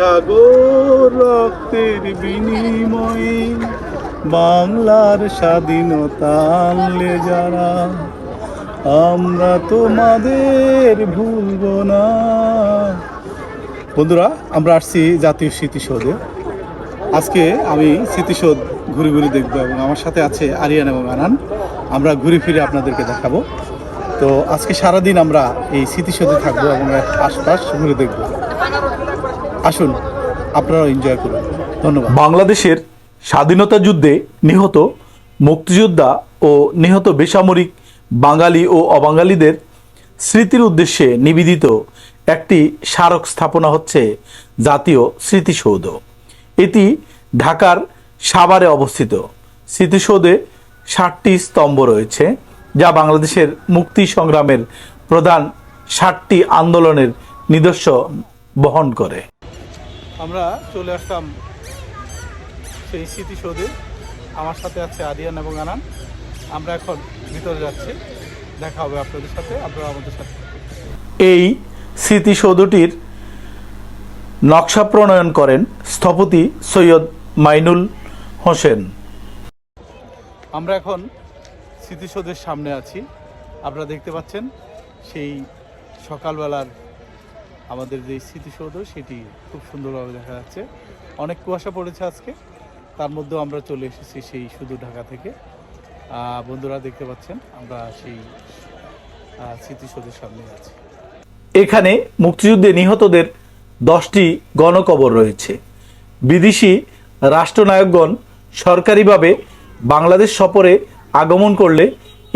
সাগর রক্তের বিনিময়ে বাংলার স্বাধীনতা আনলে যারা, আমরা তোমাদের ভুলব না। বন্ধুরা, আমরা আসছি জাতীয় স্মৃতিসৌধে। আজকে আমি স্মৃতিসৌধ ঘুরে ঘুরে দেখবো এবং আমার সাথে আছে আরিয়ান এবং আনান। আমরা ঘুরে ফিরে আপনাদেরকে দেখাবো। তো আজকে সারাদিন আমরা এই স্মৃতিসৌধে থাকবো এবং আশপাশ ঘুরে দেখবো। আসুন, আপনারাও এনজয় করুন। ধন্যবাদ। বাংলাদেশের স্বাধীনতা যুদ্ধে নিহত মুক্তিযোদ্ধা ও নিহত বেসামরিক বাঙালি ও অবাঙালিদের স্মৃতির উদ্দেশ্যে নিবেদিত একটি স্মারক স্থাপনা হচ্ছে জাতীয় স্মৃতিসৌধ। এটি ঢাকার সাভারে অবস্থিত। স্মৃতিসৌধে 60টি স্তম্ভ রয়েছে, যা বাংলাদেশের মুক্তি সংগ্রামের প্রধান 60টি আন্দোলনের নিদর্শন বহন করে। আমরা চলে আসলাম সেই স্মৃতিসৌধে। আমার সাথে আছে আরিয়ান এবং আনান। আমরা এখন ভিতরে যাচ্ছি, দেখা হবে আপনাদের সাথে, আপনারা আমাদের সাথে। এই স্মৃতিসৌধটির নকশা প্রণয়ন করেন স্থপতি সৈয়দ মাইনুল হোসেন। আমরা এখন স্মৃতিসৌধের সামনে আছি। আপনারা দেখতে পাচ্ছেন সেই সকালবেলার আমাদের যে স্মৃতিসৌধ, সেটি খুব সুন্দরভাবে দেখা যাচ্ছে। অনেক কুয়াশা পড়েছে আজকে, তার মধ্যেও আমরা চলে এসেছি সেই শুধু ঢাকা থেকে। বন্ধুরা দেখতে পাচ্ছেন আমরা সেই স্মৃতিসৌধের সামনে আছি। এখানে মুক্তিযুদ্ধে নিহতদের 10টি গণকবর রয়েছে। বিদেশি রাষ্ট্রনায়কগণ সরকারিভাবে বাংলাদেশ সফরে আগমন করলে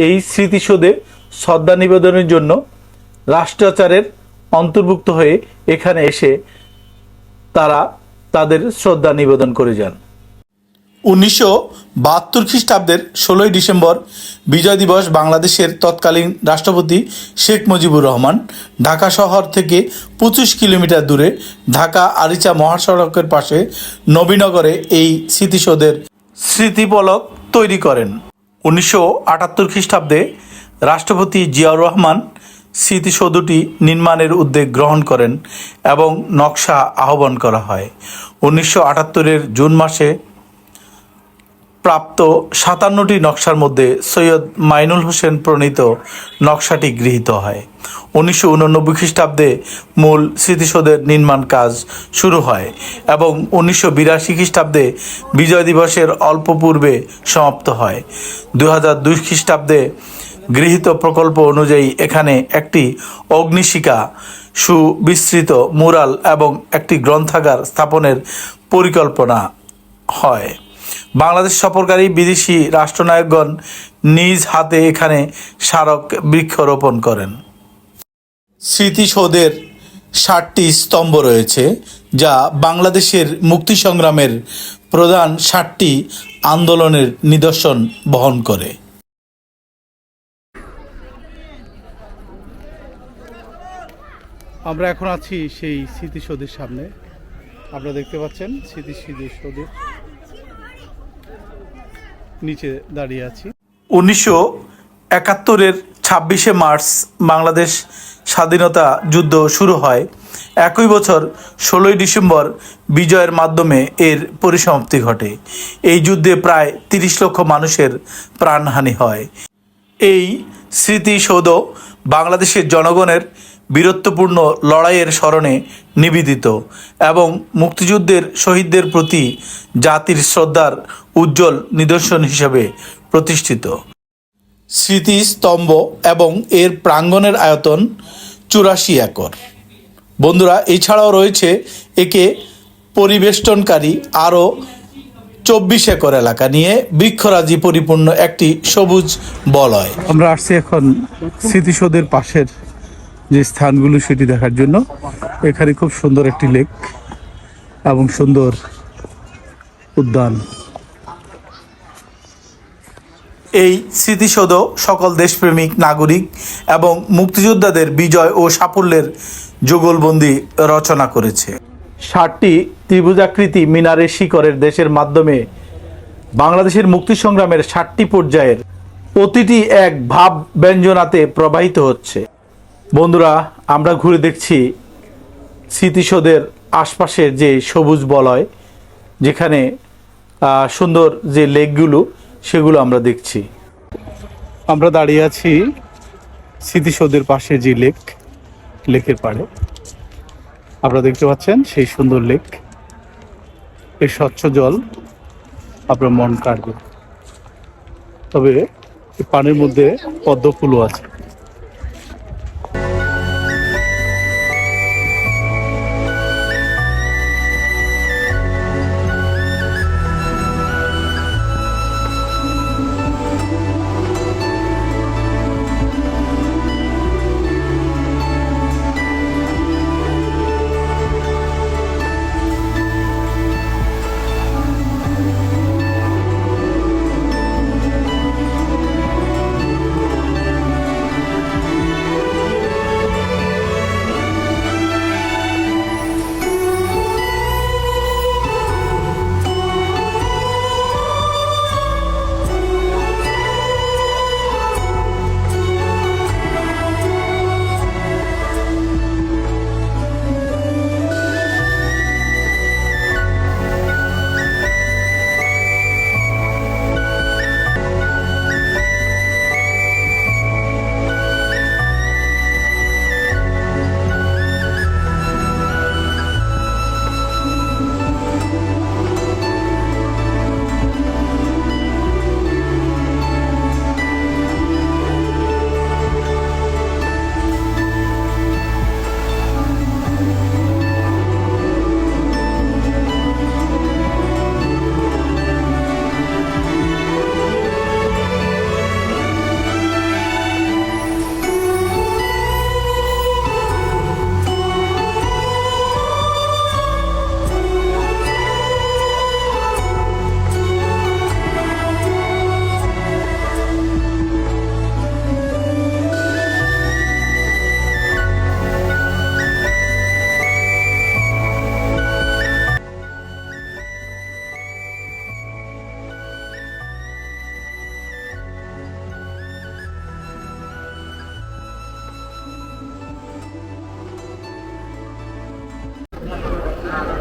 এই স্মৃতিসৌধে শ্রদ্ধা নিবেদনের জন্য রাষ্ট্রাচারের অন্তর্ভুক্ত হয়ে এখানে এসে তারা তাদের শ্রদ্ধা নিবেদন করে যান। 1972 খ্রিস্টাব্দের 16ই ডিসেম্বর বিজয় দিবস বাংলাদেশের তৎকালীন রাষ্ট্রপতি শেখ মুজিবুর রহমান ঢাকা শহর থেকে 25 কিলোমিটার দূরে ঢাকা আরিচা মহাসড়কের পাশে নবীনগরে এই স্মৃতিসৌধের স্মৃতিফলক তৈরি করেন। 1978 খ্রিস্টাব্দে রাষ্ট্রপতি জিয়াউর রহমান স্মৃতিসৌধটি নির্মাণের উদ্যোগ গ্রহণ করেন এবং নকশা আহ্বান করা হয়। 1978-এর জুন মাসে প্রাপ্ত 57টি নকশার মধ্যে সৈয়দ মাইনুল হোসেন প্রণীত নকশাটি গৃহীত হয়। 1989 খ্রিস্টাব্দে মূল স্মৃতিসৌধের নির্মাণ কাজ শুরু হয় এবং 1982 খ্রিস্টাব্দে বিজয় দিবসের অল্প পূর্বে সমাপ্ত হয়। 2002 খ্রিস্টাব্দে গৃহীত প্রকল্প অনুযায়ী এখানে একটি অগ্নিশিখা, সুবিস্তৃত মুরাল এবং একটি গ্রন্থাগার স্থাপনের পরিকল্পনা হয়। বাংলাদেশ সফরকারী বিদেশি রাষ্ট্রনায়কগণ নিজ হাতে এখানে স্মারক বৃক্ষরোপণ করেন। স্মৃতিসৌধের 60টি স্তম্ভ রয়েছে, যা বাংলাদেশের মুক্তি সংগ্রামের প্রধান 60টি আন্দোলনের নিদর্শন বহন করে। আমরা এখন আছি সেই স্মৃতিসৌধের সামনে। আপনারা দেখতে পাচ্ছেন স্মৃতিসৌধের নিচে দাঁড়িয়ে আছি। 1971-এর 26শে মার্চ বাংলাদেশ স্বাধীনতা যুদ্ধ শুরু হয়। একই বছর 16ই ডিসেম্বর বিজয়ের মাধ্যমে এর পরিসমাপ্তি ঘটে। এই যুদ্ধে প্রায় 30 লক্ষ মানুষের প্রাণহানি হয়। এই স্মৃতিসৌধ বাংলাদেশের জনগণের বীরত্বপূর্ণ লড়াইয়ের স্মরণে নিবেদিত এবং মুক্তিযুদ্ধের শহীদদের প্রতি জাতির শ্রদ্ধার উজ্জ্বল নিদর্শন হিসেবে প্রতিষ্ঠিত। স্মৃতিস্তম্ভ এবং এর প্রাঙ্গণের আয়তন 84 একর। বন্ধুরা, এছাড়াও রয়েছে একে পরিবেষ্টনকারী আরও 24 একর এলাকা নিয়ে বৃক্ষরাজি পরিপূর্ণ একটি সবুজ বলয়। আমরা আসছি এখন স্মৃতিসৌধের পাশের যে স্থানগুলো সেটি দেখার জন্য। এখানে খুব সুন্দর একটি লেক এবং সুন্দর উদ্যান। এই স্মৃতিসৌধ সকল দেশপ্রেমিক নাগরিক এবং মুক্তিযোদ্ধাদের বিজয় ও সাফল্যের যুগলবন্দি রচনা করেছে। 60টি ত্রিভুজাকৃতি মিনারের শিখরের দেশের মাধ্যমে বাংলাদেশের মুক্তি সংগ্রামের 60টি পর্যায়ের প্রতিটি এক ভাব ব্যঞ্জনাতে প্রবাহিত হচ্ছে। বন্ধুরা, আমরা ঘুরে দেখছি স্মৃতিসৌধের আশপাশের যে সবুজ বলয়, যেখানে সুন্দর যে লেকগুলো সেগুলো আমরা দেখছি। আমরা দাঁড়িয়ে আছি স্মৃতিসৌধের পাশে যে লেকের পাড়ে। আপনারা দেখতে পাচ্ছেন সেই সুন্দর লেক, এই স্বচ্ছ জল আপনার মন কাড়বে। তবে এই পানির মধ্যে পদ্ম ফুলও আছে।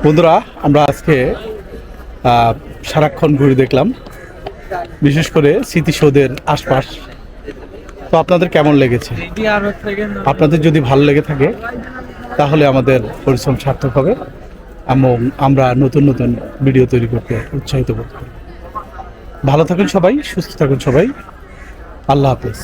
বন্ধুরা, আমরা আজকে সারাক্ষণ ঘুরে দেখলাম, বিশেষ করে স্মৃতিসৌধের আশপাশ। তো আপনাদের কেমন লেগেছে? আপনাদের যদি ভালো লেগে থাকে তাহলে আমাদের পরিশ্রম সার্থক হবে এবং আমরা নতুন নতুন ভিডিও তৈরি করতে উৎসাহিত বোধ করি। ভালো থাকুন সবাই, সুস্থ থাকুন সবাই। আল্লাহ হাফেজ।